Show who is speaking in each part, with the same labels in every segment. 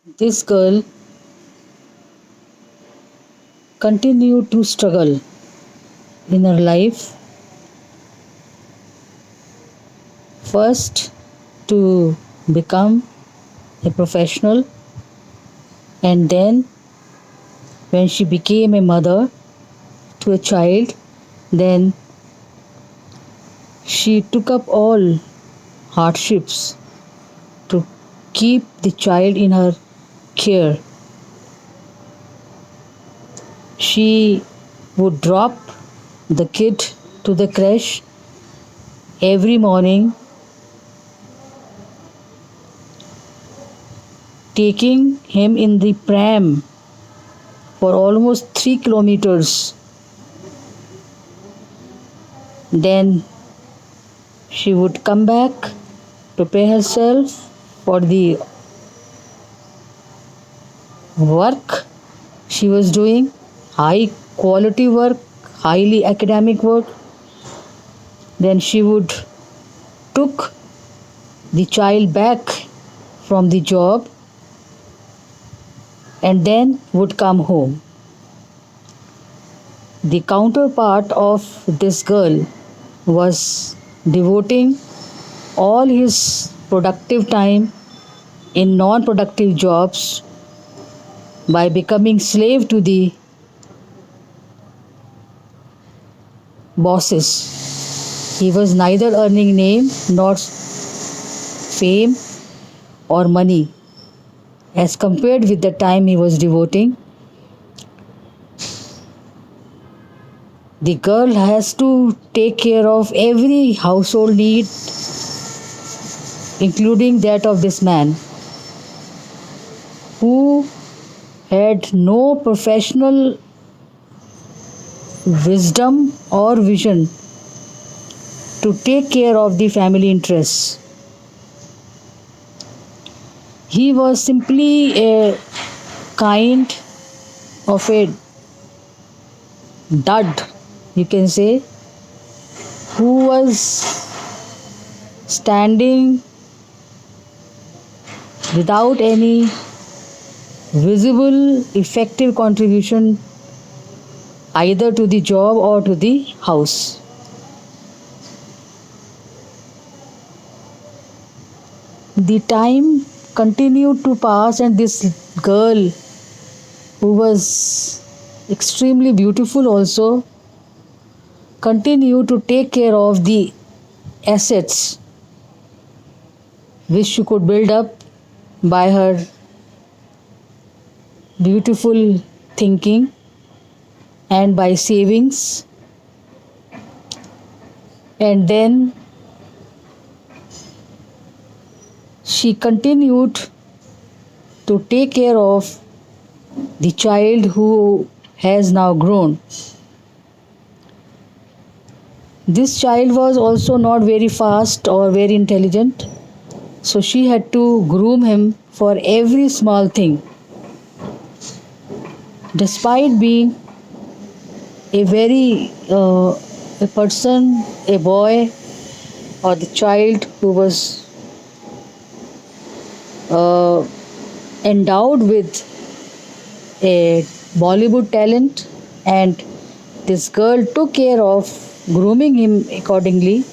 Speaker 1: This girl continued to struggle in her life, first to become a professional, and then when she became a mother to a child, then she took up all hardships to keep the child in her care. She would drop the kid to the creche every morning, taking him in the pram for almost 3 kilometers. Then she would come back, prepare herself for the work she was doing, high quality work, highly academic work. Then she would took the child back from the job and then would come home. The counterpart of this girl was devoting all his productive time in non productive jobs by becoming slave to the bosses. He was neither earning name nor fame or money as compared with the time he was devoting. The girl has to take care of every household need, including that of this man, who had no professional wisdom or vision to take care of the family interests. He was simply a kind of a dud, you can say, who was standing without any visible effective contribution either to the job or to the house. The time continued to pass, and this girl, who was extremely beautiful also, continued to take care of the assets which she could build up by her beautiful thinking and by savings. And then she continued to take care of the child who has now grown. This child was also not very fast or very intelligent, so she had to groom him for every small thing. Despite being a very a person, a boy, or the child who was endowed with a Bollywood talent, and this girl took care of grooming him accordingly,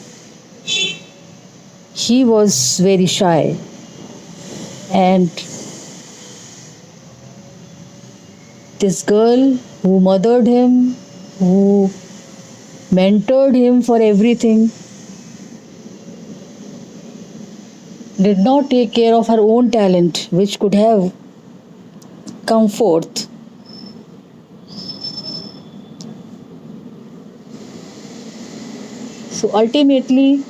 Speaker 1: he was very shy. And this girl who mothered him, who mentored him for everything, did not take care of her own talent, which could have come forth. So ultimately,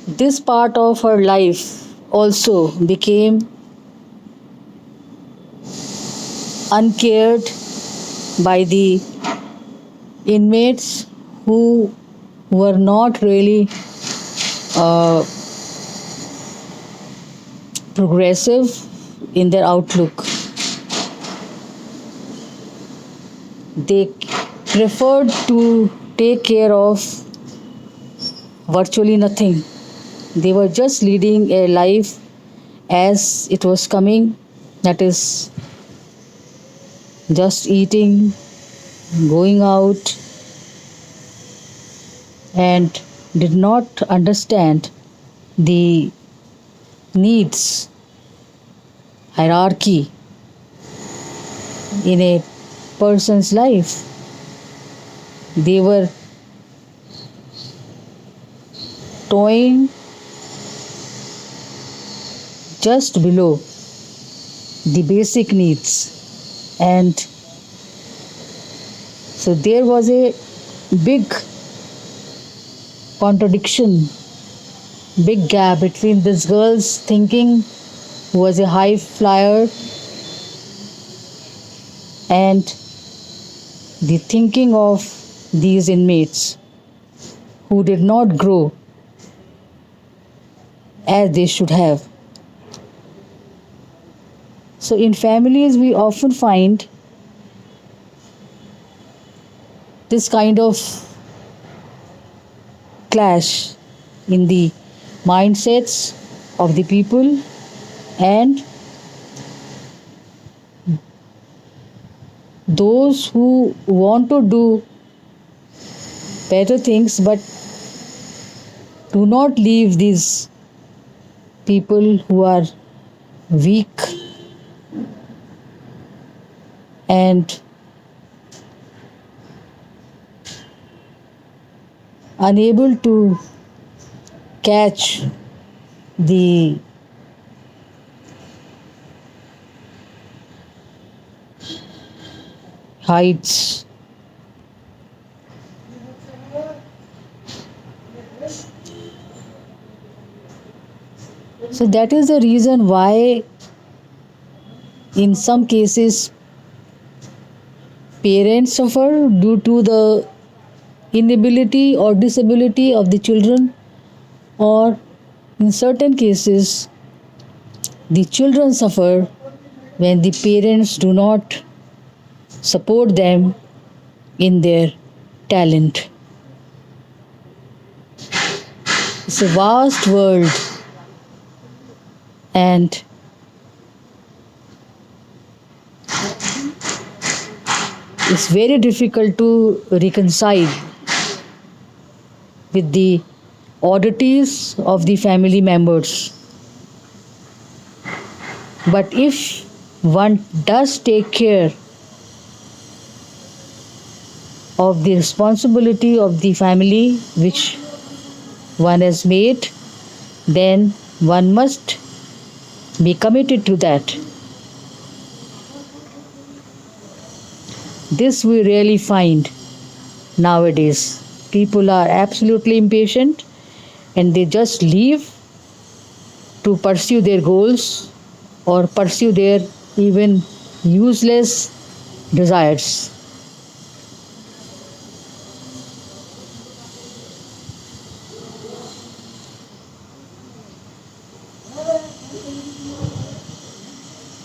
Speaker 1: this part of her life also became uncared by the inmates who were not really progressive in their outlook. They preferred to take care of virtually nothing. They were just leading a life as it was coming, that is, just eating, going out, and did not understand the needs hierarchy in a person's life. They were toying just below the basic needs, and so there was a big contradiction, big gap between this girl's thinking, who was a high flyer, and the thinking of these inmates who did not grow as they should have. So, in families, we often find this kind of clash in the mindsets of the people, and those who want to do better things but do not leave these people who are weak and unable to catch the heights. So that is the reason why in some cases parents suffer due to the inability or disability of the children, or in certain cases the children suffer when the parents do not support them in their talent. It's a vast world, and it's very difficult to reconcile with the oddities of the family members. But if one does take care of the responsibility of the family which one has made, then one must be committed to that. This we really find nowadays. People are absolutely impatient and they just leave to pursue their goals or pursue their even useless desires.